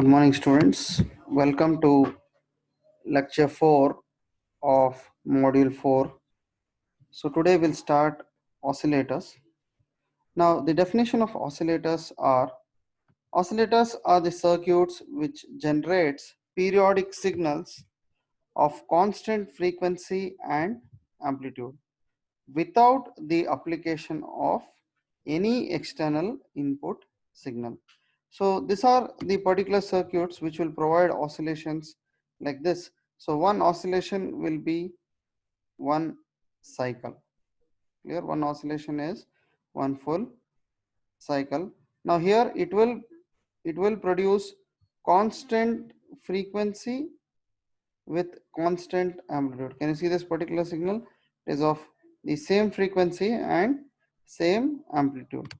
Good morning, students. Welcome to lecture 4 of module 4. So, today we'll start oscillators. Now, the definition of oscillators are the circuits which generates periodic signals of constant frequency and amplitude without the application of any external input signal. So these are the particular circuits which will provide oscillations like this. So one oscillation will be one cycle. Clear? One oscillation is one full cycle. Now here it will produce constant frequency with constant amplitude. Can you see this particular signal? It is of the same frequency and same amplitude.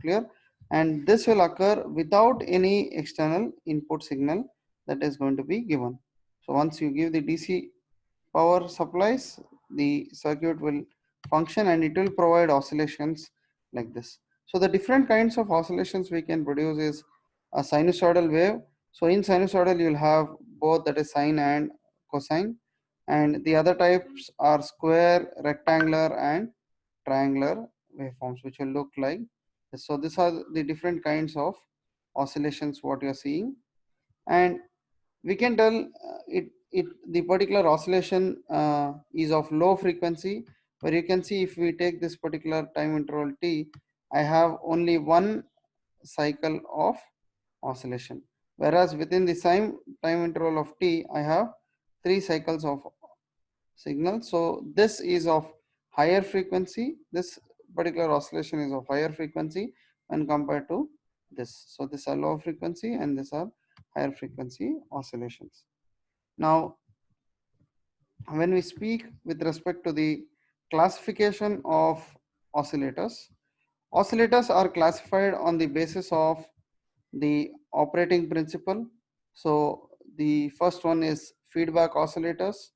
Clear? And this will occur without any external input signal that is going to be given. So once you give the DC power supplies, the circuit will function and it will provide oscillations like this. So the different kinds of oscillations we can produce is a sinusoidal wave. So in sinusoidal you will have both, that is sine and cosine, and the other types are square, rectangular and triangular waveforms which will look like this. So these are the different kinds of oscillations what you are seeing, and we can tell it the particular oscillation is of low frequency, where you can see if we take this particular time interval t, I have only one cycle of oscillation, whereas within the same time interval of t I have three cycles of signal. So this is of higher frequency, this particular oscillation is of higher frequency when compared to this. So these are low frequency and these are higher frequency oscillations. Now when we speak with respect to the classification of oscillators, oscillators are classified on the basis of the operating principle. So the first one is feedback oscillators,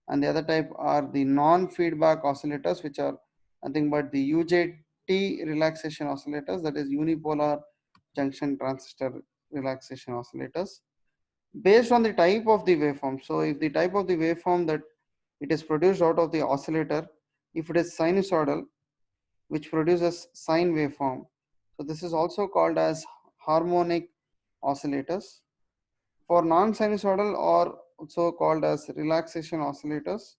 and the other type are the non-feedback oscillators, which are nothing but the UJT relaxation oscillators, that is unipolar junction transistor relaxation oscillators, based on the type of the waveform. So if the type of the waveform that it is produced out of the oscillator, if it is sinusoidal, which produces sine waveform, so this is also called as harmonic oscillators. For non-sinusoidal, or also called as relaxation oscillators,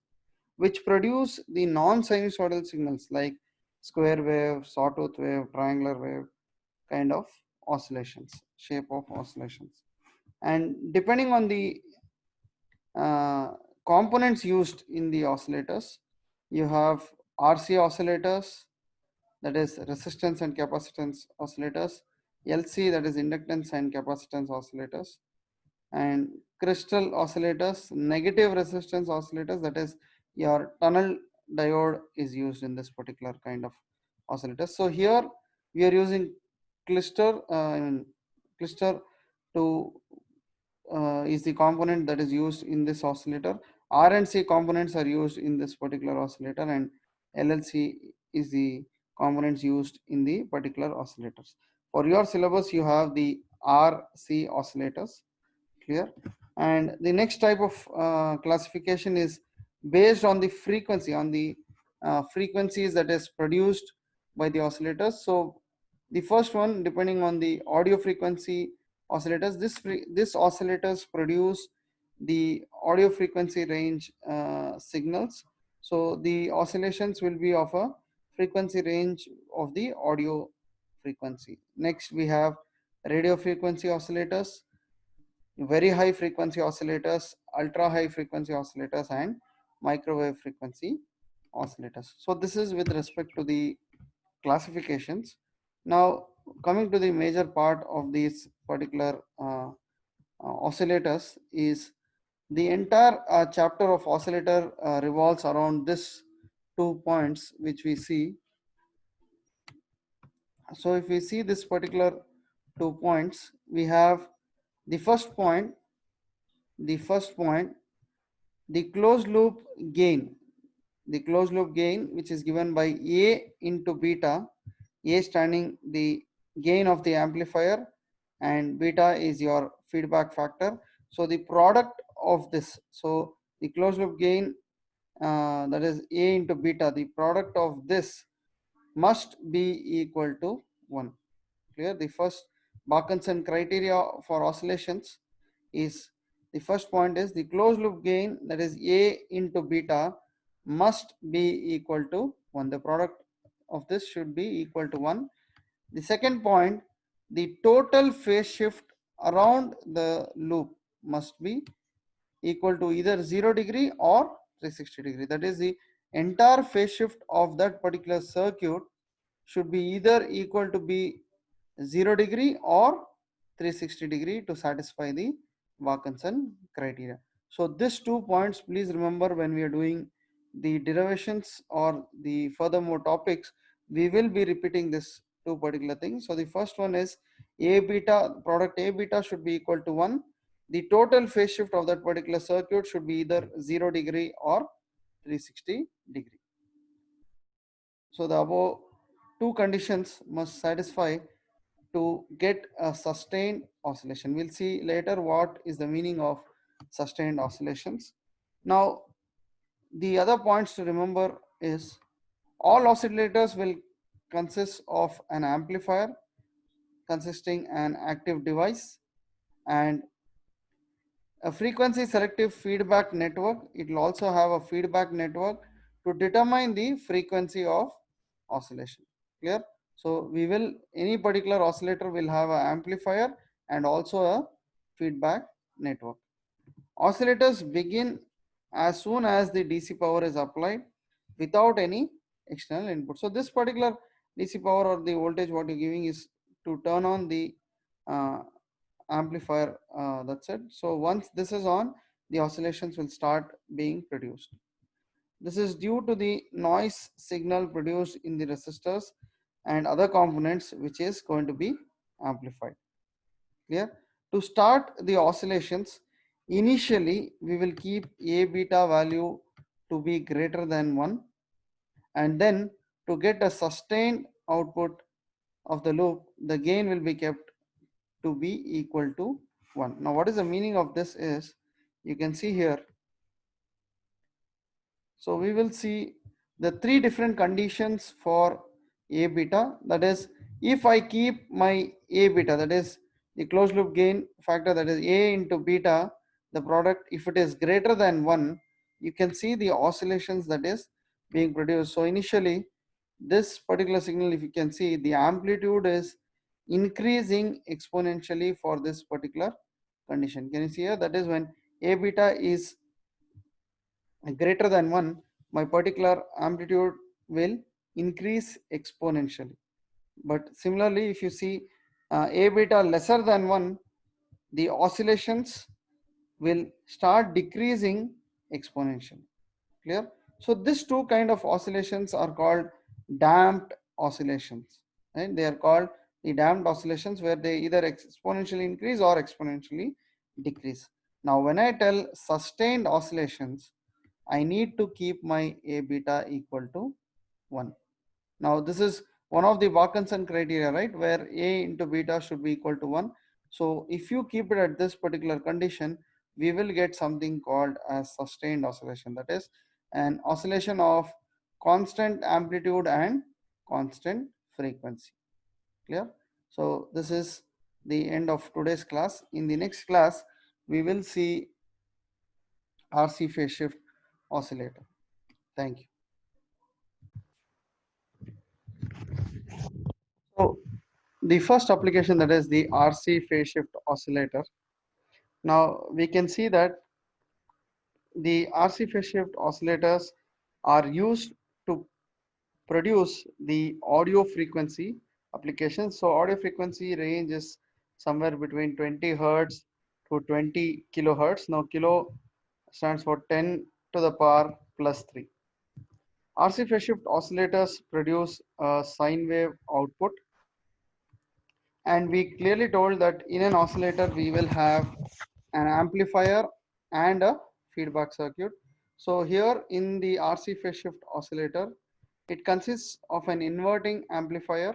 which produce the non-sinusoidal signals like square wave, sawtooth wave, triangular wave kind of oscillations, shape of oscillations. And depending on the uh, components used in the oscillators, you have RC oscillators, that is resistance and capacitance oscillators, LC, that is inductance and capacitance oscillators, and crystal oscillators, negative resistance oscillators, that is your tunnel diode is used in this particular kind of oscillators. So here we are using cluster, cluster to is the component that is used in this oscillator. R and C components are used in this particular oscillator, and LLC is the components used in the particular oscillators. For your syllabus, you have the RC oscillators. Clear? And the next type of classification is based on the frequency, on the frequencies that is produced by the oscillators. So the first one, depending on the audio frequency oscillators, this oscillators produce the audio frequency range signals. So the oscillations will be of a frequency range of the audio frequency. Next we have radio frequency oscillators, very high frequency oscillators, ultra high frequency oscillators, and microwave frequency oscillators. So this is with respect to the classifications. Now coming to the major part of these particular oscillators is the entire chapter of oscillator revolves around this 2 points which we see. So if we see this particular 2 points, we have the first point, the first point, the closed loop gain, the closed loop gain, which is given by A into beta, A standing the gain of the amplifier and beta is your feedback factor. So the product of this, so the closed loop gain, that is A into beta, the product of this must be equal to 1. Clear? The first Parkinson criteria for oscillations is, the first point is the closed loop gain, that is A into beta, must be equal to 1. The product of this should be equal to 1. The second point, the total phase shift around the loop must be equal to either 0 degree or 360 degree. That is, the entire phase shift of that particular circuit should be either equal to be 0 degree or 360 degree to satisfy the Parkinson criteria. So these 2 points, please remember when we are doing the derivations or the furthermore topics, we will be repeating this two particular things. So the first one is A beta, product A beta should be equal to 1. The total phase shift of that particular circuit should be either 0 degree or 360 degree. So the above two conditions must satisfy to get a sustained oscillation. We'll see later what is the meaning of sustained oscillations. Now, the other points to remember is all oscillators will consist of an amplifier consisting an active device and a frequency selective feedback network. It will also have a feedback network to determine the frequency of oscillation. Clear? So we will, any particular oscillator will have an amplifier and also a feedback network. Oscillators begin as soon as the DC power is applied without any external input. So this particular DC power or the voltage what you're giving is to turn on the uh, amplifier, that's it. So once this is on, the oscillations will start being produced. This is due to the noise signal produced in the resistors and other components which is going to be amplified. Clear? To start the oscillations, initially we will keep A beta value to be greater than 1, and then to get a sustained output of the loop, the gain will be kept to be equal to 1. Now what is the meaning of this is, you can see here. So we will see the three different conditions for A beta. That is, if I keep my A beta, that is the closed loop gain factor, that is A into beta, the product, if it is greater than 1, you can see the oscillations that is being produced. So initially, this particular signal, if you can see, the amplitude is increasing exponentially for this particular condition. Can you see here? That is when A beta is greater than 1, my particular amplitude will increase exponentially. But similarly, if you see A beta lesser than 1, the oscillations will start decreasing exponentially. Clear? So these two kind of oscillations are called damped oscillations. Right? They are called the damped oscillations, where they either exponentially increase or exponentially decrease. Now when I tell sustained oscillations, I need to keep my A beta equal to 1. Now this is one of the Parkinson criteria, right, where A into beta should be equal to 1. So if you keep it at this particular condition, we will get something called as sustained oscillation. That is an oscillation of constant amplitude and constant frequency. Clear? So this is the end of today's class. In the next class, we will see RC phase shift oscillator. Thank you. So the first application, that is the RC phase shift oscillator. Now we can see that the RC phase shift oscillators are used to produce the audio frequency applications. So audio frequency range is somewhere between 20 hertz to 20 kilohertz. Now kilo stands for 10 to the power plus 3. RC phase shift oscillators produce a sine wave output, and we clearly told that in an oscillator we will have an amplifier and a feedback circuit. So here in the RC phase shift oscillator, it consists of an inverting amplifier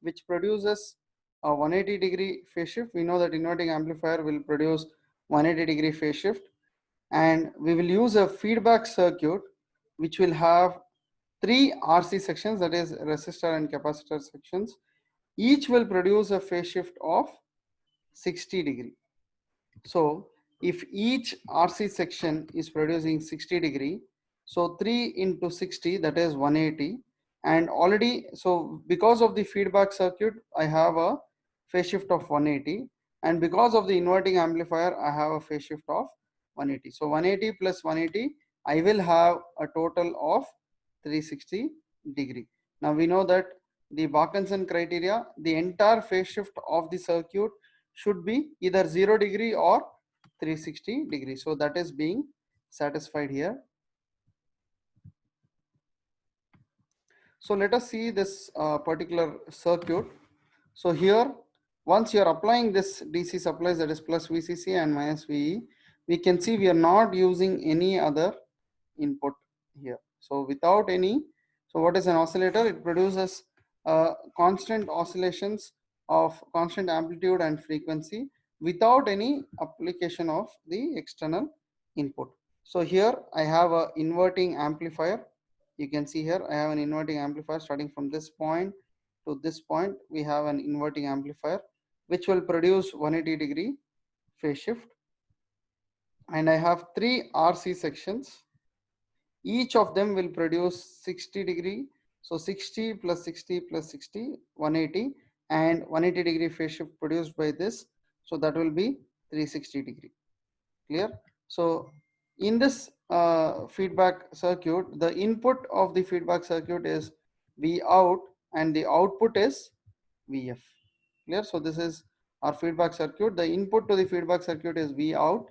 which produces a 180-degree phase shift. We know that inverting amplifier will produce 180-degree phase shift, and we will use a feedback circuit which will have three RC sections, that is resistor and capacitor sections. Each will produce a phase shift of 60 degree. So if each RC section is producing 60 degree, so 3 into 60, that is 180. And already, so because of the feedback circuit, I have a phase shift of 180. And because of the inverting amplifier, I have a phase shift of 180. So 180 plus 180, I will have a total of 360 degree. Now we know that the Parkinson criteria, the entire phase shift of the circuit should be either 0 degree or 360 degrees. So that is being satisfied here. So let us see this particular circuit. So here, once you are applying this DC supplies, that is plus VCC and minus VE, we can see we are not using any other input here. So without any, so what is an oscillator? It produces constant oscillations of constant amplitude and frequency without any application of the external input. So here I have a inverting amplifier. You can see here I have an inverting amplifier starting from this point to this point. We have an inverting amplifier which will produce 180-degree phase shift, and I have three RC sections. Each of them will produce 60 degree. So 60 plus 60 plus 60, 180, and 180-degree phase shift produced by this. So that will be 360 degree. Clear? So in this feedback circuit, the input of the feedback circuit is V out and the output is VF. Clear? So this is our feedback circuit. The input to the feedback circuit is V out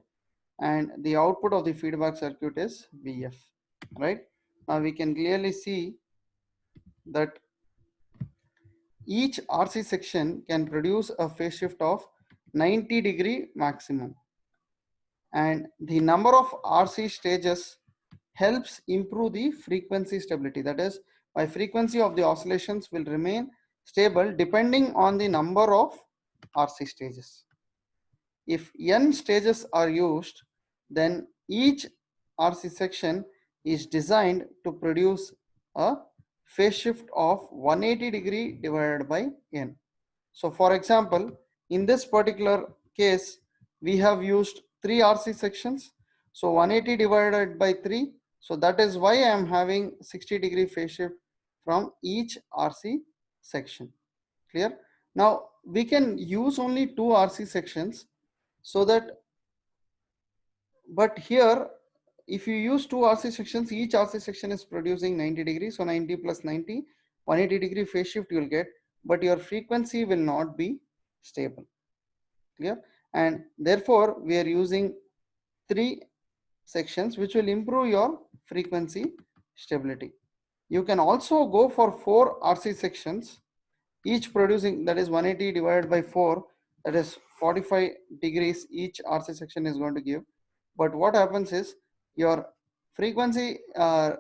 and the output of the feedback circuit is VF. Right? Now we can clearly see that each RC section can produce a phase shift of 90-degree maximum, and the number of RC stages helps improve the frequency stability. That is, my frequency of the oscillations will remain stable depending on the number of RC stages. If n stages are used, then each RC section is designed to produce a phase shift of 180 degree divided by n. So for example, in this particular case, we have used three RC sections. So 180 divided by 3. So that is why I am having 60-degree phase shift from each RC section. Clear? Now we can use only two RC sections so that, but here if you use two RC sections, each RC section is producing 90 degrees. So 90 plus 90, 180-degree phase shift you will get, but your frequency will not be stable. Clear? And therefore we are using three sections which will improve your frequency stability. You can also go for four RC sections, each producing, that is 180 divided by 4, that is 45 degrees each RC section is going to give. But what happens is your frequency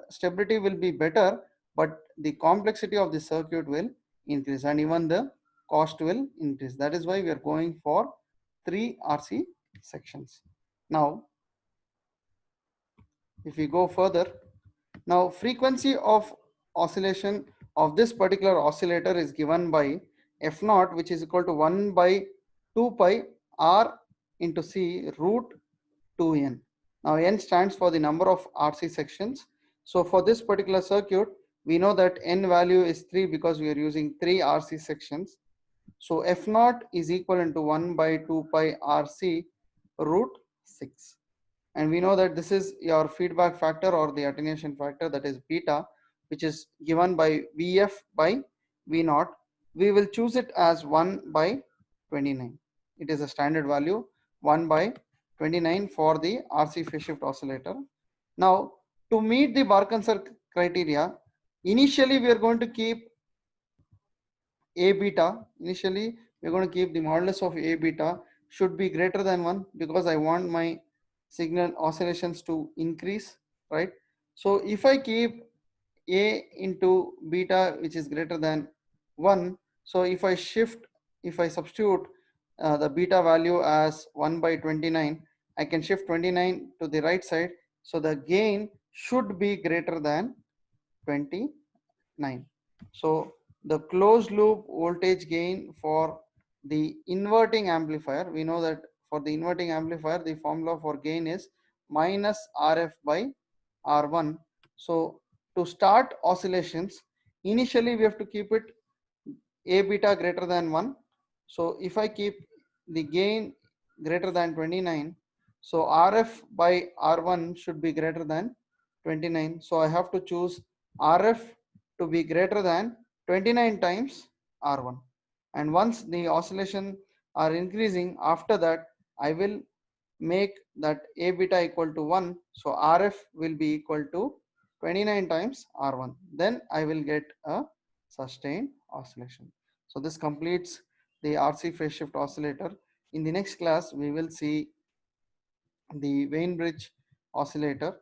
stability will be better, but the complexity of the circuit will increase and even the cost will increase. That is why we are going for three RC sections. Now if we go further, now frequency of oscillation of this particular oscillator is given by f naught, which is equal to 1 by 2 pi r into c root 2n. Now n stands for the number of RC sections. So for this particular circuit, we know that n value is 3 because we are using 3 RC sections. So f naught is equivalent to 1 by 2 pi RC root 6. And we know that this is your feedback factor or the attenuation factor, that is beta, which is given by Vf by V naught. We will choose it as 1 by 29. It is a standard value, 1 by 29 for the RC phase shift oscillator. Now to meet the Parkinson criteria, initially we are going to keep A beta. Initially we are going to keep the modulus of A beta should be greater than 1 because I want my signal oscillations to increase, right? So if I keep A into beta which is greater than 1, so if I shift if I substitute the beta value as 1 by 29, I can shift 29 to the right side. So the gain should be greater than 29. So the closed loop voltage gain for the inverting amplifier, we know that for the inverting amplifier, the formula for gain is minus RF by R1. So to start oscillations, initially we have to keep it A beta greater than 1. So if I keep the gain greater than 29, so RF by R1 should be greater than 29. So I have to choose RF to be greater than 29 times R1. And once the oscillation are increasing, after that I will make that A beta equal to 1. So RF will be equal to 29 times R1. Then I will get a sustained oscillation. So this completes the RC phase shift oscillator. In the next class, we will see the Weinberg oscillator.